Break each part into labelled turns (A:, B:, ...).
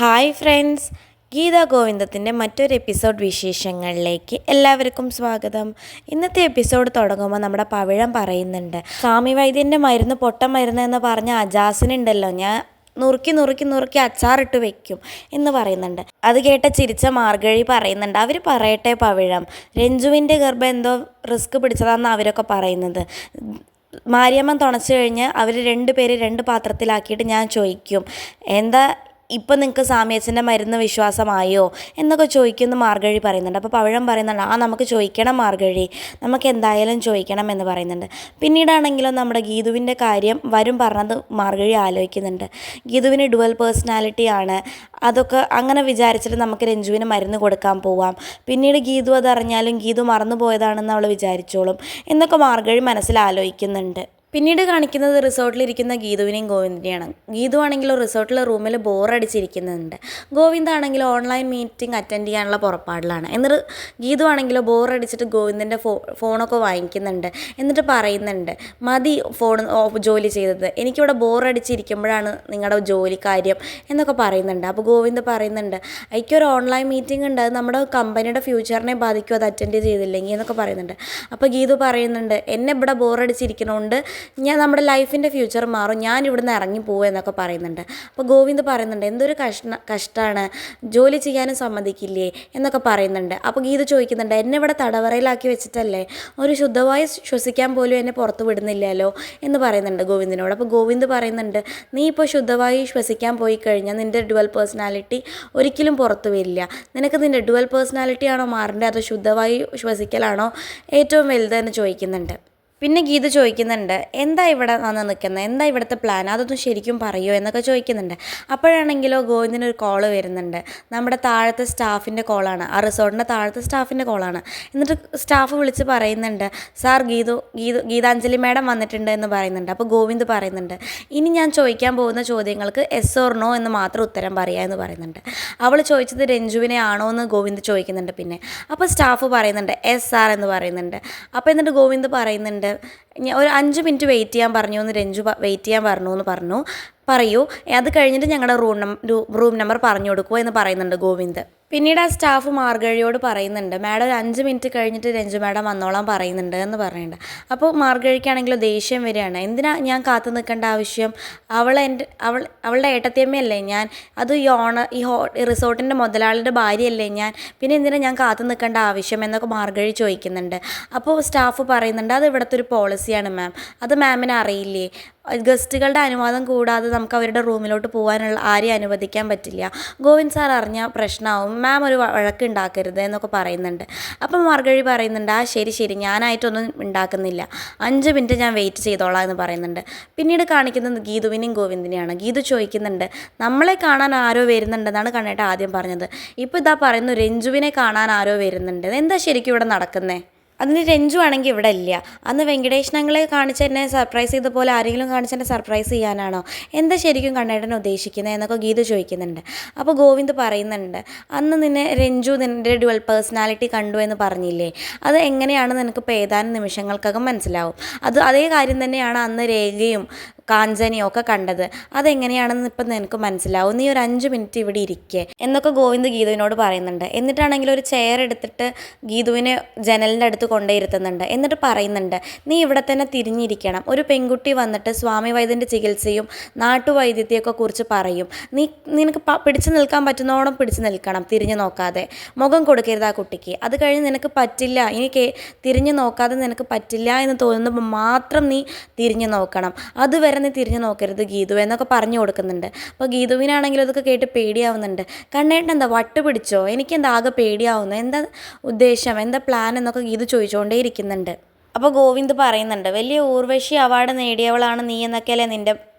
A: Hi friends, Gita ഗോവിന്ദത്തിൻ്റെ മറ്റൊരു episode വിശേഷങ്ങളിലേക്ക് എല്ലാവർക്കും സ്വാഗതം. ഇന്നത്തെ എപ്പിസോഡ് തുടങ്ങുമ്പോൾ നമ്മുടെ പവിഴം പറയുന്നുണ്ട്, സ്വാമി വൈദ്യൻ്റെ മരുന്ന് പൊട്ട മരുന്ന് എന്ന് പറഞ്ഞ അജാസിനുണ്ടല്ലോ, ഞാൻ നുറുക്കി അച്ചാറിട്ട് വെക്കും എന്ന് പറയുന്നുണ്ട്. അത് കേട്ട ചിരിച്ച മാർഗഴി പറയുന്നുണ്ട്, അവർ പറയട്ടെ പവിഴം, രഞ്ജുവിൻ്റെ ഗർഭം എന്തോ റിസ്ക് പിടിച്ചതാണെന്ന് അവരൊക്കെ പറയുന്നത്. മാരിയമ്മൻ തുണച്ചു കഴിഞ്ഞ് അവർ രണ്ടുപേര് രണ്ട് പാത്രത്തിലാക്കിയിട്ട് ഞാൻ ചോദിക്കും, എന്താ ഇപ്പം നിങ്ങൾക്ക് സാമിയച്ഛൻ്റെ മരുന്ന് വിശ്വാസമായോ എന്നൊക്കെ ചോദിക്കുമെന്ന് മാർഗഴി പറയുന്നുണ്ട്. അപ്പോൾ പവിഴം പറയുന്നുണ്ട്, നമുക്ക് ചോദിക്കണം മാർഗഴി, നമുക്ക് എന്തായാലും ചോദിക്കണം എന്ന് പറയുന്നുണ്ട്. പിന്നീടാണെങ്കിലും നമ്മുടെ ഗീതുവിൻ്റെ കാര്യം വരും പറഞ്ഞത് മാർഗഴി ആലോചിക്കുന്നുണ്ട്. ഗീതുവിന് ഡുവൽ പേഴ്സണാലിറ്റി ആണ്, അതൊക്കെ അങ്ങനെ വിചാരിച്ചിട്ട് നമുക്ക് രഞ്ജുവിന് മരുന്ന് കൊടുക്കാൻ പോവാം. പിന്നീട് ഗീതു അതറിഞ്ഞാലും ഗീതു മറന്നു പോയതാണെന്ന് അവൾ വിചാരിച്ചോളും എന്നൊക്കെ മാർഗഴി മനസ്സിൽ ആലോചിക്കുന്നുണ്ട്. പിന്നീട് കാണിക്കുന്നത് റിസോർട്ടിലിരിക്കുന്ന ഗീതുവിനെയും ഗോവിന്ദിനെയാണ്. ഗീതു ആണെങ്കിലും റിസോർട്ടിലെ റൂമിൽ ബോറടിച്ചിരിക്കുന്നുണ്ട്. ഗോവിന്ദാണെങ്കിലും ഓൺലൈൻ മീറ്റിംഗ് അറ്റൻഡ് ചെയ്യാനുള്ള പുറപ്പാടിലാണ്. എന്നിട്ട് ഗീതു ആണെങ്കിലും ബോറടിച്ചിട്ട് ഗോവിന്ദൻ്റെ ഫോണൊക്കെ വാങ്ങിക്കുന്നുണ്ട്. എന്നിട്ട് പറയുന്നുണ്ട്, മതി ഫോൺ ജോലി ചെയ്തത്, എനിക്കിവിടെ ബോറടിച്ചിരിക്കുമ്പോഴാണ് നിങ്ങളുടെ ജോലി കാര്യം എന്നൊക്കെ പറയുന്നുണ്ട്. അപ്പോൾ ഗോവിന്ദ് പറയുന്നുണ്ട്, എനിക്കൊരു ഓൺലൈൻ മീറ്റിംഗ് ഉണ്ട്, അത് നമ്മുടെ കമ്പനിയുടെ ഫ്യൂച്ചറിനെ ബാധിക്കും അത് അറ്റൻഡ് ചെയ്തില്ലെങ്കിൽ എന്നൊക്കെ പറയുന്നുണ്ട്. അപ്പോൾ ഗീതു പറയുന്നുണ്ട്, എന്നെ ഇവിടെ ബോറടിച്ചിരിക്കണോണ്ട് നമ്മുടെ ലൈഫിൻ്റെ ഫ്യൂച്ചർ മാറും, ഞാൻ ഇവിടുന്ന് ഇറങ്ങി പോകും എന്നൊക്കെ പറയുന്നുണ്ട്. അപ്പോൾ ഗോവിന്ദ് പറയുന്നുണ്ട്, എന്തൊരു കഷ്ടമാണ്, ജോലി ചെയ്യാനും സമ്മതിക്കില്ലേ എന്നൊക്കെ പറയുന്നുണ്ട്. അപ്പോൾ ഗീത ചോദിക്കുന്നുണ്ട്, എന്നെ ഇവിടെ തടവറയിലാക്കി വെച്ചിട്ടല്ലേ, ഒരു ശുദ്ധമായി ശ്വസിക്കാൻ പോലും എന്നെ പുറത്ത് വിടുന്നില്ലല്ലോ എന്ന് പറയുന്നുണ്ട് ഗോവിന്ദിനോട്. അപ്പോൾ ഗോവിന്ദ് പറയുന്നുണ്ട്, നീ ഇപ്പോൾ ശുദ്ധമായി ശ്വസിക്കാൻ പോയി കഴിഞ്ഞാൽ നിൻ്റെ ഡുവൽ പേഴ്സണാലിറ്റി ഒരിക്കലും പുറത്ത് വരില്ല. നിനക്ക് നിൻ്റെ ഡുവൽ പേഴ്സണാലിറ്റി ആണോ മാറേണ്ടത്, അതോ ശുദ്ധമായി ശ്വസിക്കലാണോ ഏറ്റവും വലുതെന്ന് ചോദിക്കുന്നുണ്ട്. പിന്നെ ഗീത ചോദിക്കുന്നുണ്ട്, എന്താ ഇവിടെ വന്ന് നിൽക്കുന്നത്, എന്താ ഇവിടുത്തെ പ്ലാൻ, അതൊന്നും ശരിക്കും പറയുമോ എന്നൊക്കെ ചോദിക്കുന്നുണ്ട്. അപ്പോഴാണെങ്കിലോ ഗോവിന്ദിനൊരു കോള് വരുന്നുണ്ട്. നമ്മുടെ താഴത്തെ സ്റ്റാഫിൻ്റെ കോളാണ്, ആ റിസോർട്ടിൻ്റെ താഴത്തെ സ്റ്റാഫിൻ്റെ കോളാണ്. എന്നിട്ട് സ്റ്റാഫ് വിളിച്ച് പറയുന്നുണ്ട്, സാർ ഗീതാഞ്ജലി മാഡം വന്നിട്ടുണ്ട് എന്ന് പറയുന്നുണ്ട്. അപ്പോൾ ഗോവിന്ദ് പറയുന്നുണ്ട്, ഇനി ഞാൻ ചോദിക്കാൻ പോകുന്ന ചോദ്യങ്ങൾക്ക് എസ് ഓർ നോ എന്ന് മാത്രം ഉത്തരം പറയുക എന്ന് പറയുന്നുണ്ട്. അവൾ ചോദിച്ചത് രഞ്ജുവിനെ ആണോ എന്ന് ഗോവിന്ദ് ചോദിക്കുന്നുണ്ട്. പിന്നെ അപ്പോൾ സ്റ്റാഫ് പറയുന്നുണ്ട് എസ് സാർ എന്ന് പറയുന്നുണ്ട്. അപ്പോൾ എന്നിട്ട് ഗോവിന്ദ് പറയുന്നുണ്ട്, ഞാൻ ഒരു 5 മിനിറ്റ് വെയിറ്റ് ചെയ്യാൻ പറഞ്ഞു എന്ന് രഞ്ജു വെയിറ്റ് ചെയ്യാൻ പറയൂ, അത് കഴിഞ്ഞിട്ട് ഞങ്ങളുടെ റൂം നമ്പർ പറഞ്ഞു കൊടുക്കുമോ എന്ന് പറയുന്നുണ്ട് ഗോവിന്ദ്. പിന്നീട് ആ സ്റ്റാഫ് മാർഗഴിയോട് പറയുന്നുണ്ട്, മാഡം ഒരു 5 മിനിറ്റ് കഴിഞ്ഞിട്ട് രഞ്ജു മാഡം വന്നോളാൻ പറയുന്നുണ്ട് എന്ന് പറയുന്നുണ്ട്. അപ്പോൾ മാർഗഴിക്കാണെങ്കിലും ദേഷ്യം വരികയാണ്, എന്തിനാ ഞാൻ കാത്തു നിൽക്കേണ്ട ആവശ്യം, അവളുടെ ഏട്ടത്തിയമ്മയല്ലേ ഞാൻ, അത് ഈ റിസോർട്ടിൻ്റെ മുതലാളിയുടെ ഭാര്യയല്ലേ ഞാൻ, പിന്നെ എന്തിനാ ഞാൻ കാത്തു നിൽക്കേണ്ട ആവശ്യം എന്നൊക്കെ മാർഗഴി ചോദിക്കുന്നുണ്ട്. അപ്പോൾ സ്റ്റാഫ് പറയുന്നുണ്ട്, അത് ഇവിടുത്തെ ഒരു പോളിസിയാണ് മാം, അത് മാമിന് അറിയില്ലേ, ഗസ്റ്റുകളുടെ അനുവാദം കൂടാതെ നമുക്ക് അവരുടെ റൂമിലോട്ട് പോകാനുള്ള ആരെയും അനുവദിക്കാൻ പറ്റില്ല, ഗോവിന്ദ് സാർ അറിഞ്ഞാൽ പ്രശ്നമാവും, മാം ഒരു വഴക്കുണ്ടാക്കരുത് എന്നൊക്കെ പറയുന്നുണ്ട്. അപ്പം മാർഗഴി പറയുന്നുണ്ട്, ശരി ഞാനായിട്ടൊന്നും ഉണ്ടാക്കുന്നില്ല, 5 മിനിറ്റ് ഞാൻ വെയിറ്റ് ചെയ്തോളാം എന്ന് പറയുന്നുണ്ട്. പിന്നീട് കാണിക്കുന്നത് ഗീതുവിനെയും ഗോവിന്ദിനെയാണ്. ഗീതു ചോദിക്കുന്നുണ്ട്, നമ്മളെ കാണാൻ ആരോ വരുന്നുണ്ടെന്നാണ് കണ്ണേട്ട ആദ്യം പറഞ്ഞത്, ഇപ്പോൾ ഇതാ പറയുന്നു രഞ്ജുവിനെ കാണാൻ ആരോ വരുന്നുണ്ട്, എന്താ ശരിക്കും ഇവിടെ നടക്കുന്നത്, അതിന് രഞ്ജു ആണെങ്കിൽ ഇവിടെ ഇല്ല, അന്ന് വെങ്കടേഷ് ഞങ്ങളെ കാണിച്ച് എന്നെ സർപ്രൈസ് ചെയ്ത പോലെ ആരെങ്കിലും കാണിച്ച് എന്നെ സർപ്രൈസ് ചെയ്യാനാണോ, എന്താ ശരിക്കും കണ്ണേട്ടൻ ഉദ്ദേശിക്കുന്നത് എന്നൊക്കെ ഗീത ചോദിക്കുന്നുണ്ട്. അപ്പോൾ ഗോവിന്ദ് പറയുന്നുണ്ട്, അന്ന് രഞ്ജു നിൻ്റെ ഡുവൽ പേഴ്സണാലിറ്റി കണ്ടു എന്ന് പറഞ്ഞില്ലേ, അത് എങ്ങനെയാണെന്ന് നിനക്ക് ഏതാനും നിമിഷങ്ങൾക്കകം മനസ്സിലാവും, അതേ കാര്യം തന്നെയാണ് അന്ന് രേഖയും കാഞ്ചനയും ഒക്കെ കണ്ടത്, അതെങ്ങനെയാണെന്ന് ഇപ്പം നിനക്ക് മനസ്സിലാവും, നീ ഒരു 5 മിനിറ്റ് ഇവിടെ ഇരിക്കേ എന്നൊക്കെ ഗോവിന്ദ് ഗീതുവിനോട് പറയുന്നുണ്ട്. എന്നിട്ടാണെങ്കിൽ ഒരു ചെയർ എടുത്തിട്ട് ഗീതുവിനെ ജനലിൻ്റെ അടുത്ത് കൊണ്ടുയിരുത്തുന്നുണ്ട്. എന്നിട്ട് പറയുന്നുണ്ട്, നീ ഇവിടെ തന്നെ തിരിഞ്ഞിരിക്കണം, ഒരു പെൺകുട്ടി വന്നിട്ട് സ്വാമി വൈദ്യൻ്റെ ചികിത്സയും നാട്ടുവൈദ്യത്തെയൊക്കെ കുറിച്ച് പറയും, നിനക്ക് പിടിച്ചു നിൽക്കാൻ പറ്റുന്നോളം പിടിച്ചു നിൽക്കണം, തിരിഞ്ഞു നോക്കാതെ, മുഖം കൊടുക്കരുത് ആ കുട്ടിക്ക്, അത് കഴിഞ്ഞ് നിനക്ക് പറ്റില്ല, തിരിഞ്ഞു നോക്കാതെ നിനക്ക് പറ്റില്ല എന്ന് തോന്നുമ്പോൾ മാത്രം നീ തിരിഞ്ഞു നോക്കണം, അതുവരെ നീ തിരിഞ്ഞു നോക്കരുത് ഗീതു എന്നൊക്കെ പറഞ്ഞു കൊടുക്കുന്നുണ്ട്. അപ്പോൾ ഗീതുവിനാണെങ്കിലും അതൊക്കെ കേട്ട് പേടിയാവുന്നുണ്ട്. കണ്ണേട്ടൻ എന്താ വട്ട് പിടിച്ചോ, എനിക്കെന്താ ആകെ പേടിയാവുന്നു, എന്താ ഉദ്ദേശം, എന്താ പ്ലാൻ എന്നൊക്കെ ഗീതു ചോദിച്ചുകൊണ്ടേ ഇരിക്കുന്നുണ്ട്. അപ്പോൾ ഗോവിന്ദ് പറയുന്നുണ്ട്, വലിയ ഊർവശി അവാർഡ് നേടിയവളാണ് നീ എന്നൊക്കെയല്ലേ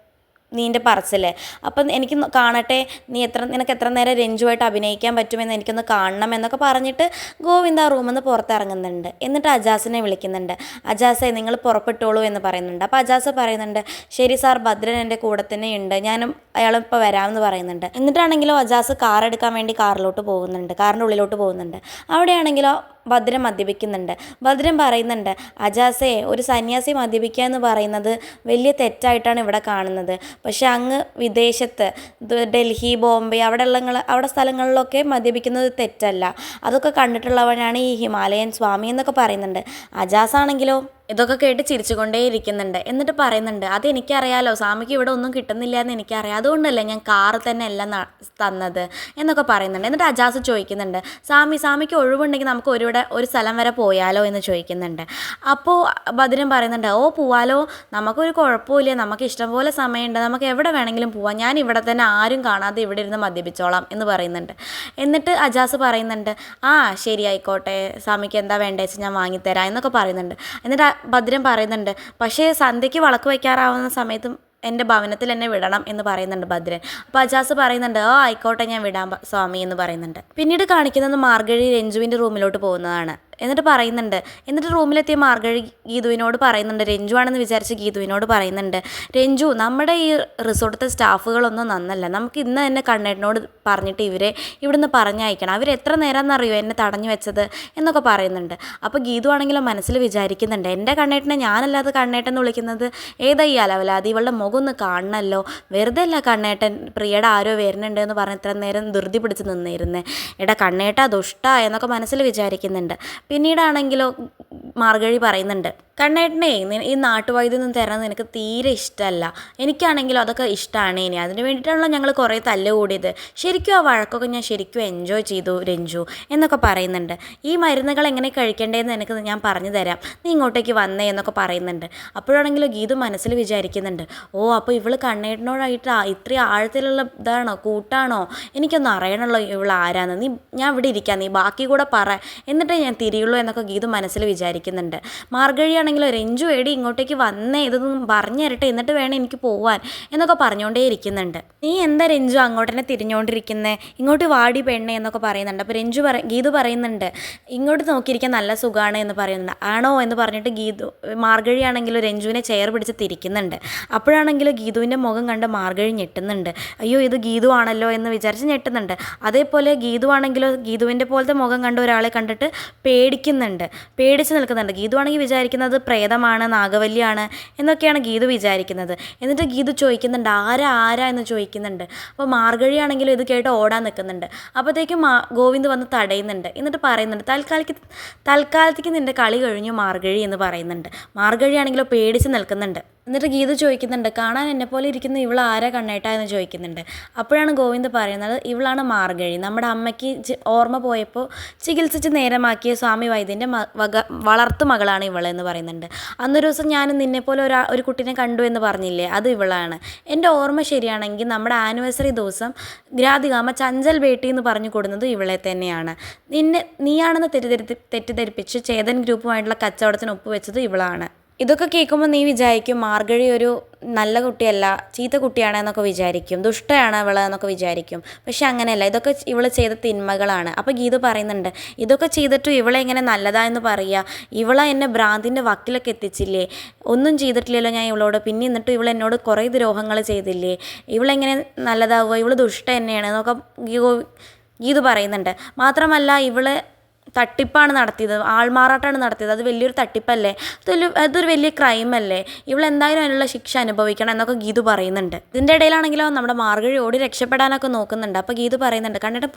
A: നിൻ്റെ പറച്ചില്ലേ, അപ്പം എനിക്ക് കാണട്ടെ, നിനക്ക് എത്ര നേരം രഞ്ജുവായിട്ട് അഭിനയിക്കാൻ പറ്റുമെന്ന് എനിക്കൊന്ന് കാണണം എന്നൊക്കെ പറഞ്ഞിട്ട് ഗോവിന്ദ് ആ റൂമിൽ നിന്ന് പുറത്തിറങ്ങുന്നുണ്ട്. എന്നിട്ട് അജാസിനെ വിളിക്കുന്നുണ്ട്, അജാസെ നിങ്ങൾ പുറപ്പെട്ടോളൂ എന്ന് പറയുന്നുണ്ട്. അപ്പോൾ അജാസ് പറയുന്നുണ്ട്, ശരി സാർ, ഭദ്രൻ എൻ്റെ കൂടെ തന്നെ ഉണ്ട്, ഞാനും അയാളിപ്പോൾ വരാമെന്ന് പറയുന്നുണ്ട്. എന്നിട്ടാണെങ്കിലോ അജാസ് കാർ എടുക്കാൻ വേണ്ടി കാറിൻ്റെ ഉള്ളിലോട്ട് പോകുന്നുണ്ട്. അവിടെയാണെങ്കിലോ ഭദ്രൻ മദ്യപിക്കുന്നുണ്ട്. ഭദ്രൻ പറയുന്നുണ്ട്, അജാസേ, ഒരു സന്യാസി മദ്യപിക്കുക എന്ന് പറയുന്നത് വലിയ തെറ്റായിട്ടാണ് ഇവിടെ കാണുന്നത്. പക്ഷെ അങ്ങ് വിദേശത്ത് ഡൽഹി, ബോംബെ അവിടെ സ്ഥലങ്ങളിലൊക്കെ മദ്യപിക്കുന്നത് തെറ്റല്ല. അതൊക്കെ കണ്ടിട്ടുള്ളവനാണ് ഈ ഹിമാലയൻ സ്വാമി എന്നൊക്കെ പറയുന്നുണ്ട്. അജാസാണെങ്കിലോ ഇതൊക്കെ കേട്ട് ചിരിച്ചുകൊണ്ടേ ഇരിക്കുന്നുണ്ട്. എന്നിട്ട് പറയുന്നുണ്ട്, അതെനിക്കറിയാലോ, സ്വാമിക്ക് ഇവിടെ ഒന്നും കിട്ടുന്നില്ല എന്ന് എനിക്കറിയാം, അതുകൊണ്ടല്ലേ ഞാൻ കാറ് തന്നെ എല്ലാം തന്നത് എന്നൊക്കെ പറയുന്നുണ്ട്. എന്നിട്ട് അജാസ് ചോദിക്കുന്നുണ്ട്, സ്വാമിക്ക് ഒഴിവുണ്ടെങ്കിൽ നമുക്ക് ഒരു സ്ഥലം വരെ പോയാലോ എന്ന് ചോദിക്കുന്നുണ്ട്. അപ്പോൾ ഭദ്രൻ പറയുന്നുണ്ട്, ഓ പോവാലോ, നമുക്കൊരു കുഴപ്പമില്ല, നമുക്ക് ഇഷ്ടംപോലെ സമയമുണ്ട്, നമുക്ക് എവിടെ വേണമെങ്കിലും പോവാം, ഞാൻ ഇവിടെ തന്നെ ആരും കാണാതെ ഇവിടെ ഇരുന്ന് മദ്യപിച്ചോളാം എന്ന് പറയുന്നുണ്ട്. എന്നിട്ട് അജാസ് പറയുന്നുണ്ട്, ആ ശരി ആയിക്കോട്ടെ, സ്വാമിക്ക് എന്താ വേണ്ടത് വെച്ചാൽ ഞാൻ വാങ്ങിത്തരാം എന്നൊക്കെ പറയുന്നുണ്ട്. എന്നിട്ട് ഭദ്രൻ പറയുന്നുണ്ട്, പക്ഷേ സന്ധ്യയ്ക്ക് വിളക്ക് വയ്ക്കാറാവുന്ന സമയത്തും എൻ്റെ ഭവനത്തിൽ എന്നെ വിടണം എന്ന് പറയുന്നുണ്ട് ഭദ്രൻ. അപ്പോൾ അജാസ് പറയുന്നുണ്ട്, ഓ ആയിക്കോട്ടെ, ഞാൻ വിടാം സ്വാമി എന്ന് പറയുന്നുണ്ട്. പിന്നീട് കാണിക്കുന്നത് മാർഗഴി രഞ്ജുവിൻ്റെ റൂമിലോട്ട് പോകുന്നതാണ്. എന്നിട്ട് റൂമിലെത്തിയ മാർഗഴി ഗീതുവിനോട് പറയുന്നുണ്ട്, രഞ്ജു ആണെന്ന് വിചാരിച്ച് ഗീതുവിനോട് പറയുന്നുണ്ട്, രഞ്ജു, നമ്മുടെ ഈ റിസോർട്ടിലെ സ്റ്റാഫുകളൊന്നും നന്നല്ല, നമുക്ക് ഇന്ന് തന്നെ കണ്ണേട്ടനോട് പറഞ്ഞിട്ട് ഇവരെ ഇവിടുന്ന് പറഞ്ഞയക്കണം, അവർ എത്ര നേരം എന്നറിയോ എന്നെ തടഞ്ഞു വെച്ചത് എന്നൊക്കെ പറയുന്നുണ്ട്. അപ്പോൾ ഗീതു ആണെങ്കിലും മനസ്സിൽ വിചാരിക്കുന്നുണ്ട്, എൻ്റെ കണ്ണേട്ടനെ ഞാനല്ലാതെ കണ്ണേട്ടൻ എന്ന് വിളിക്കുന്നത് ഏതാ ഈ അലവലാതി, ഇവളുടെ മുഖം ഒന്ന് കാണണമല്ലോ, വെറുതെ അല്ല കണ്ണേട്ടൻ പ്രിയയുടെ ആരോ വരുന്നുണ്ട് എന്ന് പറഞ്ഞ് ഇത്ര നേരം ധൃതി പിടിച്ച് നിന്നിരുന്നേ, എടാ കണ്ണേട്ടാ ദുഷ്ട എന്നൊക്കെ മനസ്സിൽ വിചാരിക്കുന്നുണ്ട്. പിന്നീടാണെങ്കിലോ മാർഗഴി പറയുന്നുണ്ട്, കണ്ണേട്ടനെ ഈ നാട്ടുവൈദ്യൊന്നും തരുന്നത് എനിക്ക് തീരെ ഇഷ്ടമല്ല, എനിക്കാണെങ്കിലും അതൊക്കെ ഇഷ്ടമാണ്, ഇനി അതിന് വേണ്ടിയിട്ടാണല്ലോ ഞങ്ങൾ കുറേ തല്ലുകൂടിയത്, ശരിക്കും ആ വഴക്കൊക്കെ ഞാൻ ശരിക്കും എൻജോയ് ചെയ്തു രഞ്ജു എന്നൊക്കെ പറയുന്നുണ്ട്. ഈ മരുന്നുകൾ എങ്ങനെ കഴിക്കേണ്ടതെന്ന് എനിക്ക് ഞാൻ പറഞ്ഞു തരാം, നീ ഇങ്ങോട്ടേക്ക് വന്നേ എന്നൊക്കെ പറയുന്നുണ്ട്. അപ്പോഴാണെങ്കിലും ഗീതു മനസ്സിൽ വിചാരിക്കുന്നുണ്ട്, ഓ അപ്പോൾ ഇവൾ കണ്ണേട്ടനോടായിട്ട് ഇത്രയും ആഴത്തിലുള്ള ഇതാണോ, കൂട്ടാണോ, എനിക്കൊന്നും അറിയണമല്ലോ ഇവൾ ആരാന്ന്, ഞാൻ ഇവിടെ ഇരിക്കാം, നീ ബാക്കി കൂടെ പറ എന്നിട്ടേ ഞാൻ തിരിയുള്ളൂ എന്നൊക്കെ ഗീതു മനസ്സിൽ വിചാരിക്കുന്നുണ്ട്. മാർഗഴിയാണെങ്കിലോ, രഞ്ജു എടി ഇങ്ങോട്ടേക്ക് വന്നേ, ഇതൊന്നും പറഞ്ഞു തരട്ടെ എന്നിട്ട് വേണം എനിക്ക് പോവാൻ എന്നൊക്കെ പറഞ്ഞുകൊണ്ടേ ഇരിക്കുന്നുണ്ട്. നീ എന്താ രഞ്ജു അങ്ങോട്ടെന്നെ തിരിഞ്ഞുകൊണ്ടിരിക്കുന്നേ, ഇങ്ങോട്ട് വാടി പെണ്ണേ എന്നൊക്കെ പറയുന്നുണ്ട്. അപ്പോൾ ഗീതു പറയുന്നുണ്ട്, ഇങ്ങോട്ട് നോക്കിയിരിക്കാൻ നല്ല സുഖമാണ് എന്ന് പറയുന്നുണ്ട്. ആണോ എന്ന് പറഞ്ഞിട്ട് മാർഗഴിയാണെങ്കിലും രഞ്ജുവിനെ ചെയർ പിടിച്ച് തിരിക്കുന്നുണ്ട്. അപ്പോഴാണെങ്കിലും ഗീതുവിൻ്റെ മുഖം കണ്ട് മാർഗഴി ഞെട്ടുന്നുണ്ട്. അയ്യോ ഇത് ഗീതു ആണല്ലോ എന്ന് വിചാരിച്ച് ഞെട്ടുന്നുണ്ട്. അതേപോലെ ഗീതു ആണെങ്കിലോ ഗീതുവിൻ്റെ പോലത്തെ മുഖം കണ്ട ഒരാളെ കണ്ടിട്ട് പേടിച്ച് നിൽക്കുന്നുണ്ട്. ഗീതു ആണെങ്കിൽ വിചാരിക്കുന്നത് പ്രേതമാണ്, നാഗവല്ലിയാണ് എന്നൊക്കെയാണ് ഗീതു വിചാരിക്കുന്നത്. എന്നിട്ട് ഗീതു ചോദിക്കുന്നുണ്ട്, ആരാ എന്ന് ചോദിക്കുന്നുണ്ട്. അപ്പോൾ മാർഗഴിയാണെങ്കിലും ഇത് കേട്ട് ഓടാൻ നിൽക്കുന്നുണ്ട്. അപ്പോഴത്തേക്കും ഗോവിന്ദ് വന്ന് തടയുന്നുണ്ട്. എന്നിട്ട് പറയുന്നുണ്ട്, തൽക്കാലത്തേക്ക് നിൻ്റെ കളി കഴിഞ്ഞു മാർഗഴി എന്ന് പറയുന്നുണ്ട്. മാർഗഴിയാണെങ്കിലോ പേടിച്ച് നിൽക്കുന്നുണ്ട്. എന്നിട്ട് ഗീതു ചോദിക്കുന്നുണ്ട്, കാണാൻ എന്നെപ്പോലെ ഇരിക്കുന്ന ഇവൾ ആരാ കണ്ണേട്ടാ എന്ന് ചോദിക്കുന്നുണ്ട്. അപ്പോഴാണ് ഗോവിന്ദ് പറയുന്നത്, ഇവളാണ് മാർഗഴി, നമ്മുടെ അമ്മയ്ക്ക് ഓർമ്മ പോയപ്പോൾ ചികിത്സിച്ച് നേരമാക്കിയ സ്വാമി വൈദ്യൻ്റെ വളർത്തു മകളാണ് ഇവളെന്ന് പറയുന്നുണ്ട്. അന്നൊരു ദിവസം ഞാൻ നിന്നെപ്പോലെ ഒരു കുട്ടീനെ കണ്ടു എന്ന് പറഞ്ഞില്ലേ, അത് ഇവളാണ്. എൻ്റെ ഓർമ്മ ശരിയാണെങ്കിൽ നമ്മുടെ ആനിവേഴ്സറി ദിവസം രാധികാമ്മ ചഞ്ചൽ ബേട്ടി എന്ന് പറഞ്ഞു കൊടുക്കുന്നത് ഇവളെ തന്നെയാണ്. നീയാണെന്ന് തെറ്റിദ്ധരിപ്പിച്ച് ചേതൻ ഗ്രൂപ്പുമായിട്ടുള്ള കച്ചവടത്തിന് ഒപ്പുവെച്ചത് ഇവളാണ്. ഇതൊക്കെ കേൾക്കുമ്പോൾ നീ വിചാരിക്കും മാർഗഴി ഒരു നല്ല കുട്ടിയല്ല, ചീത്ത കുട്ടിയാണ് എന്നൊക്കെ വിചാരിക്കും, ദുഷ്ടയാണ് അവൾ എന്നൊക്കെ വിചാരിക്കും. പക്ഷെ അങ്ങനെയല്ല, ഇതൊക്കെ ഇവൾ ചെയ്ത തിന്മകളാണ്. അപ്പോൾ ഗീതു പറയുന്നുണ്ട്, ഇതൊക്കെ ചെയ്തിട്ടും ഇവളെ എങ്ങനെ നല്ലതാ എന്ന് പറയുക, ഇവളെ എന്നെ ഭ്രാന്തിൻ്റെ വക്കിലൊക്കെ എത്തിച്ചില്ലേ, ഒന്നും ചെയ്തിട്ടില്ലല്ലോ ഞാൻ ഇവളോട്, പിന്നെ എന്നിട്ടും ഇവൾ എന്നോട് കുറേ ദ്രോഹങ്ങൾ ചെയ്തില്ലേ, ഇവളെങ്ങനെ നല്ലതാവുക, ഇവൾ ദുഷ്ട തന്നെയാണ് എന്നൊക്കെ ഗീതു പറയുന്നുണ്ട്. മാത്രമല്ല ഇവള് തട്ടിപ്പാണ് നടത്തിയത്, ആൾമാറാട്ടമാണ് നടത്തിയത്, അത് വലിയൊരു തട്ടിപ്പല്ലേ, അതൊരു വലിയ ക്രൈമല്ലേ, ഇവളെന്തായാലും അതിനുള്ള ശിക്ഷ അനുഭവിക്കണം എന്നൊക്കെ ഗീതു പറയുന്നുണ്ട്. ഇതിൻ്റെ ഇടയിലാണെങ്കിലോ നമ്മുടെ മാർഗഴി ഓടി രക്ഷപ്പെടാനൊക്കെ നോക്കുന്നുണ്ട്. അപ്പോൾ ഗീതു പറയുന്നുണ്ട്, കണ്ടിട്ട്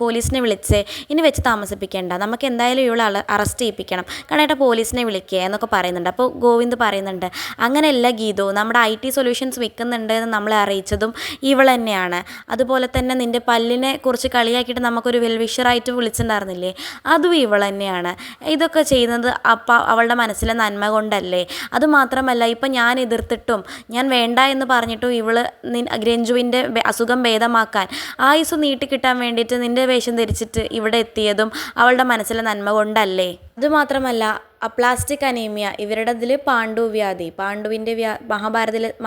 A: പോലീസിനെ വിളിച്ചേ, ഇനി വെച്ച് താമസിപ്പിക്കേണ്ട, നമുക്ക് എന്തായാലും ഇവളെ അറസ്റ്റ് ചെയ്യിപ്പിക്കണം, കണ്ടിട്ട് പോലീസിനെ വിളിക്കുക എന്നൊക്കെ പറയുന്നുണ്ട്. അപ്പോൾ ഗോവിന്ദ് പറയുന്നുണ്ട്, അങ്ങനെയല്ല ഗീതു, നമ്മുടെ IT സൊല്യൂഷൻസ് വിൽക്കുന്നുണ്ട് എന്ന് നമ്മളെ അറിയിച്ചതും ഇവൾ തന്നെയാണ്, അതുപോലെ തന്നെ നിൻ്റെ പല്ലിനെ കുറിച്ച് കളിയാക്കിയിട്ട് നമുക്കൊരു വെൽവിഷറായിട്ട് വിളിച്ചിട്ടുണ്ടായിരുന്നില്ലേ, അതും ഇവൾ തന്നെയാണ്. ഇതൊക്കെ ചെയ്യുന്നത് അപ്പം അവളുടെ മനസ്സിലെ നന്മ കൊണ്ടല്ലേ. അതുമാത്രമല്ല ഇപ്പം ഞാൻ എതിർത്തിട്ടും ഞാൻ വേണ്ട എന്ന് പറഞ്ഞിട്ടും ഇവൾ രഞ്ജുവിൻ്റെ അസുഖം ഭേദമാക്കാൻ ആയുസ് നീട്ടിക്കിട്ടാൻ വേണ്ടിയിട്ട് നിൻ്റെ വേഷം ധരിച്ചിട്ട് ഇവിടെ എത്തിയതും അവളുടെ മനസ്സിലെ നന്മ കൊണ്ടല്ലേ. അതുമാത്രമല്ല അപ്ലാസ്റ്റിക് അനീമിയ ഇവരുടെ ഇതിൽ പാണ്ഡുവ്യാധി പാണ്ഡുവിൻ്റെ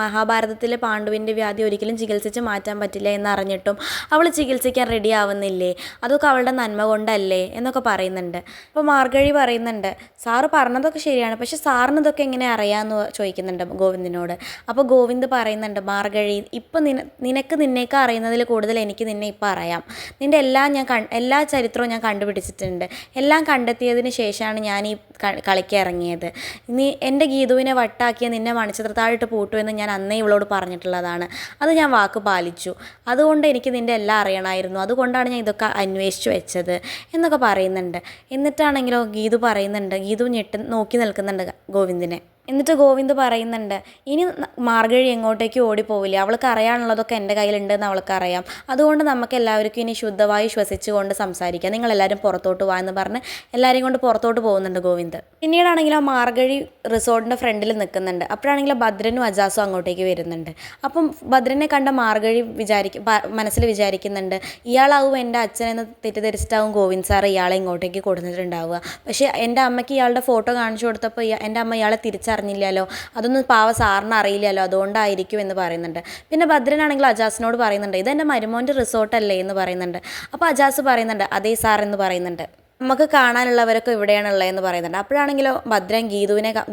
A: മഹാഭാരതത്തിലെ പാണ്ഡുവിൻ്റെ വ്യാധി ഒരിക്കലും ചികിത്സിച്ച് മാറ്റാൻ പറ്റില്ല എന്നറിഞ്ഞിട്ടും അവൾ ചികിത്സിക്കാൻ റെഡി ആവുന്നില്ലേ, അതൊക്കെ അവളുടെ നന്മ കൊണ്ടല്ലേ എന്നൊക്കെ പറയുന്നുണ്ട്. അപ്പോൾ മാർഗഴി പറയുന്നുണ്ട്, സാറ് പറഞ്ഞതൊക്കെ ശരിയാണ്, പക്ഷെ സാറിന് ഇതൊക്കെ എങ്ങനെ അറിയാമെന്ന് ചോദിക്കുന്നുണ്ട് ഗോവിന്ദിനോട്. അപ്പോൾ ഗോവിന്ദ് പറയുന്നുണ്ട്, മാർഗഴി ഇപ്പം നിനക്ക് നിന്നേക്ക് അറിയുന്നതിൽ കൂടുതൽ എനിക്ക് നിന്നെ ഇപ്പം അറിയാം. നിൻ്റെ എല്ലാ ചരിത്രവും ഞാൻ കണ്ടുപിടിച്ചിട്ടുണ്ട്. എല്ലാം കണ്ടെത്തിയതിന് ശേഷമാണ് ഞാൻ ഈ കളിക്ക് ഇറങ്ങിയത്. നീ എൻ്റെ ഗീതുവിനെ വട്ടാക്കിയ നിന്നെ മണിച്ചിത്രത്താഴിട്ട് പൂട്ടുമെന്ന് ഞാൻ അന്നേ ഇവളോട് പറഞ്ഞിട്ടുള്ളതാണ്. അത് ഞാൻ വാക്ക് പാലിച്ചു. അതുകൊണ്ട് എനിക്ക് നിൻ്റെ എല്ലാം അറിയണമായിരുന്നു. അതുകൊണ്ടാണ് ഞാൻ ഇതൊക്കെ അന്വേഷിച്ച് വെച്ചത് എന്നൊക്കെ പറയുന്നുണ്ട്. എന്നിട്ടാണെങ്കിലോ ഗീതു പറയുന്നുണ്ട്, ഗീതു നോക്കി നിൽക്കുന്നുണ്ട് ഗോവിന്ദിനെ. എന്നിട്ട് ഗോവിന്ദ് പറയുന്നുണ്ട്, ഇനി മാർഗഴി എങ്ങോട്ടേക്കും ഓടിപ്പോവില്ല, അവൾക്ക് അറിയാനുള്ളതൊക്കെ എൻ്റെ കയ്യിലുണ്ടെന്ന് അവൾക്കറിയാം. അതുകൊണ്ട് നമുക്ക് എല്ലാവർക്കും ഇനി ശുദ്ധമായി ശ്വസിച്ചുകൊണ്ട് സംസാരിക്കാം. നിങ്ങളെല്ലാവരും പുറത്തോട്ട് വാ എന്ന് പറഞ്ഞ് എല്ലാവരെയും കൊണ്ട് പുറത്തോട്ട് പോകുന്നുണ്ട് ഗോവിന്ദ്. പിന്നീടാണെങ്കിൽ ആ മാർഗഴി റിസോർട്ടിൻ്റെ ഫ്രണ്ടിൽ നിൽക്കുന്നുണ്ട്. അപ്പോഴാണെങ്കിൽ ഭദ്രനും അജാസും അങ്ങോട്ടേക്ക് വരുന്നുണ്ട്. അപ്പം ഭദ്രനെ കണ്ട മാർഗഴി മനസ്സിൽ വിചാരിക്കുന്നുണ്ട്, ഇയാളാവും എൻ്റെ അച്ഛനെന്ന് തെറ്റിദ്ധരിച്ചിട്ടാവും ഗോവിന്ദ് സാർ ഇയാളെ ഇങ്ങോട്ടേക്ക് കൊടുത്തിട്ടുണ്ടാവുക. പക്ഷേ എൻ്റെ അമ്മയ്ക്ക് ഇയാളുടെ ഫോട്ടോ കാണിച്ചു കൊടുത്തപ്പോൾ എൻ്റെ അമ്മ ഇയാളെ തിരിച്ചറിഞ്ഞില്ലല്ലോ, അതൊന്നും സാറിന് അറിയില്ലല്ലോ, അതുകൊണ്ടായിരിക്കും എന്ന് പറയുന്നുണ്ട്. പിന്നെ ഭദ്രനാണെങ്കിൽ അജാസിനോട് പറയുന്നുണ്ട്, ഇതെൻ്റെ മരുമോൻ്റെ റിസോർട്ടല്ലേ എന്ന് പറയുന്നുണ്ട്. അപ്പോൾ അജാസ് പറയുന്നുണ്ട്, അതേ സാർ എന്ന് പറയുന്നുണ്ട്. നമുക്ക് കാണാനുള്ളവരൊക്കെ ഇവിടെയാണുള്ളതെന്ന് പറയുന്നുണ്ട്. അപ്പോഴാണെങ്കിലോ ഭദ്രൻ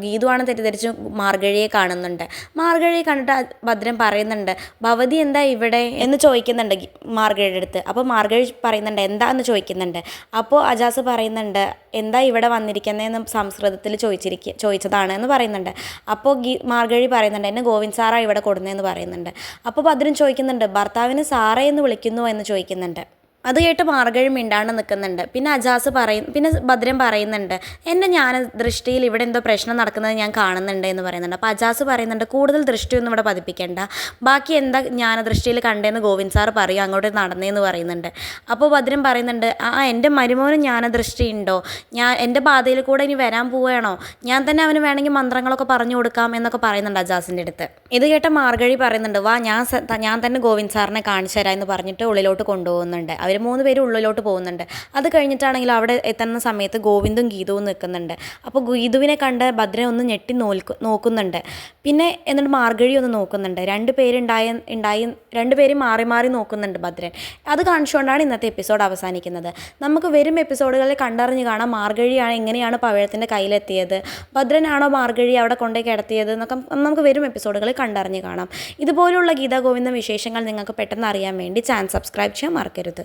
A: ഗീതുവാണ് തെറ്റിദ്ധരിച്ച് മാർഗഴിയെ കാണുന്നുണ്ട്. മാർഗഴിയെ കണ്ടിട്ട് ഭദ്രൻ പറയുന്നുണ്ട്, ഭവതി എന്താ ഇവിടെ എന്ന് ചോദിക്കുന്നുണ്ട് മാർഗഴിയുടെ അടുത്ത്. അപ്പോൾ മാർഗഴി പറയുന്നുണ്ട്, എന്താന്ന് ചോദിക്കുന്നുണ്ട്. അപ്പോൾ അജാസ് പറയുന്നുണ്ട്, എന്താ ഇവിടെ വന്നിരിക്കുന്നതെന്ന് സംസ്കൃതത്തിൽ ചോദിച്ചതാണ് എന്ന് പറയുന്നുണ്ട്. അപ്പോൾ മാർഗഴി പറയുന്നുണ്ട്, എന്നെ ഗോവിന്ദ് സാറാണ് ഇവിടെ കൊടുന്നതെന്ന് പറയുന്നുണ്ട്. അപ്പോൾ ഭദ്രൻ ചോദിക്കുന്നുണ്ട്, ഭർത്താവിന് സാറേ എന്ന് വിളിക്കുന്നു എന്ന് ചോദിക്കുന്നുണ്ട്. അത് കേട്ട് മാർഗഴി മിണ്ടാണ്ട് നിൽക്കുന്നുണ്ട്. പിന്നെ ഭദ്രൻ പറയുന്നുണ്ട്, എൻ്റെ ജ്ഞാനദൃഷ്ടിയിൽ ഇവിടെ എന്തോ പ്രശ്നം നടക്കുന്നത് ഞാൻ കാണുന്നുണ്ട് എന്ന് പറയുന്നുണ്ട്. അപ്പോൾ അജാസ് പറയുന്നുണ്ട്, കൂടുതൽ ദൃഷ്ടിയൊന്നും ഇവിടെ പതിപ്പിക്കേണ്ട, ബാക്കി എന്താ ജ്ഞാനദൃഷ്ടിയിൽ കണ്ടതെന്ന് ഗോവിന്ദ് സാർ പറയും, അങ്ങോട്ട് നടന്നേന്ന് പറയുന്നുണ്ട്. അപ്പോൾ ഭദ്രൻ പറയുന്നുണ്ട്, എൻ്റെ മരുമോനും ജ്ഞാനദൃഷ്ടി ഉണ്ടോ, എൻ്റെ പാതയിൽ കൂടെ ഇനി വരാൻ പോവുകയാണോ, ഞാൻ തന്നെ അവന് വേണമെങ്കിൽ മന്ത്രങ്ങളൊക്കെ പറഞ്ഞു കൊടുക്കാം എന്നൊക്കെ പറയുന്നുണ്ട് അജാസിൻ്റെ അടുത്ത്. ഇത് കേട്ട മാർഗഴി പറയുന്നുണ്ട്, വാ ഞാൻ തന്നെ ഗോവിന്ദ് സാറിനെ കാണിച്ചു തരാം എന്ന് പറഞ്ഞിട്ട് ഉള്ളിലോട്ട് കൊണ്ടുപോകുന്നുണ്ട്. അവർ 3 പേരും ഉള്ളിലോട്ട് പോകുന്നുണ്ട്. അത് കഴിഞ്ഞിട്ടാണെങ്കിൽ അവിടെ എത്തുന്ന സമയത്ത് ഗോവിന്ദും ഗീതുവും നിൽക്കുന്നുണ്ട്. അപ്പോൾ ഗീതുവിനെ കണ്ട് ഭദ്രൻ ഒന്ന് ഞെട്ടി നോക്കുന്നുണ്ട്. പിന്നെ എന്നിട്ട് മാർഗഴി ഒന്ന് നോക്കുന്നുണ്ട്. 2 പേരും മാറി മാറി നോക്കുന്നുണ്ട് ഭദ്രൻ. അത് കാണിച്ചുകൊണ്ടാണ് ഇന്നത്തെ എപ്പിസോഡ് അവസാനിക്കുന്നത്. നമുക്ക് വരും എപ്പിസോഡുകളിൽ കണ്ടറിഞ്ഞ് കാണാം മാർഗഴിയാണ് എങ്ങനെയാണ് പവിഴത്തിൻ്റെ കയ്യിലെത്തിയത്, ഭദ്രനാണോ മാർഗഴി അവിടെ കൊണ്ടേ കിടത്തിയത് എന്നൊക്കെ നമുക്ക് വരും എപ്പിസോഡുകളിൽ കണ്ടറിഞ്ഞ് കാണാം. ഇതുപോലുള്ള ഗീതാ ഗോവിന്ദം വിശേഷങ്ങൾ നിങ്ങൾക്ക് പെട്ടെന്ന് അറിയാൻ വേണ്ടി ചാനൽ സബ്സ്ക്രൈബ് ചെയ്യാൻ മറക്കരുത്.